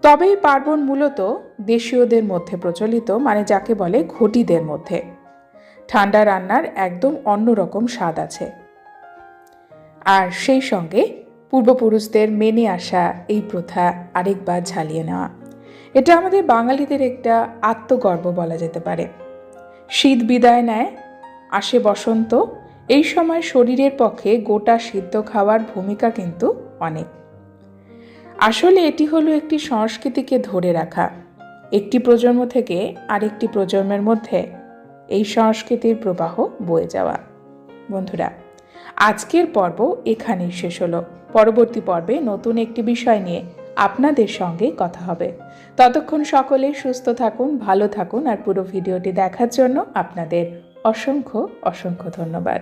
তবে এই পার্বণ মূলত দেশীয়দের মধ্যে প্রচলিত, মানে যাকে বলে ঘটিদের মধ্যে। ঠান্ডা রান্নার একদম অন্যরকম স্বাদ আছে, আর সেই সঙ্গে পূর্বপুরুষদের মেনে আসা এই প্রথা আরেকবার ঝালিয়ে নেওয়া, এটা আমাদের বাঙালিদের একটা আত্মগর্ব বলা যেতে পারে। শীত বিদায় নেয়, আসে বসন্ত। এই সময় শরীরের পক্ষে গোটা সিদ্ধ খাওয়ার ভূমিকা কিন্তু অনেক। আসলে এটি হলো একটি সংস্কৃতিকে ধরে রাখা, একটি প্রজন্ম থেকে আরেকটি প্রজন্মের মধ্যে এই সংস্কৃতির প্রবাহ বয়ে যাওয়া। বন্ধুরা, আজকের পর্ব এখানেই শেষ হলো। পরবর্তী পর্বে নতুন একটি বিষয় নিয়ে আপনাদের সঙ্গে কথা হবে। ততক্ষণ সকলে সুস্থ থাকুন, ভালো থাকুন, আর পুরো ভিডিওটি দেখার জন্য আপনাদের অসংখ্য অসংখ্য ধন্যবাদ।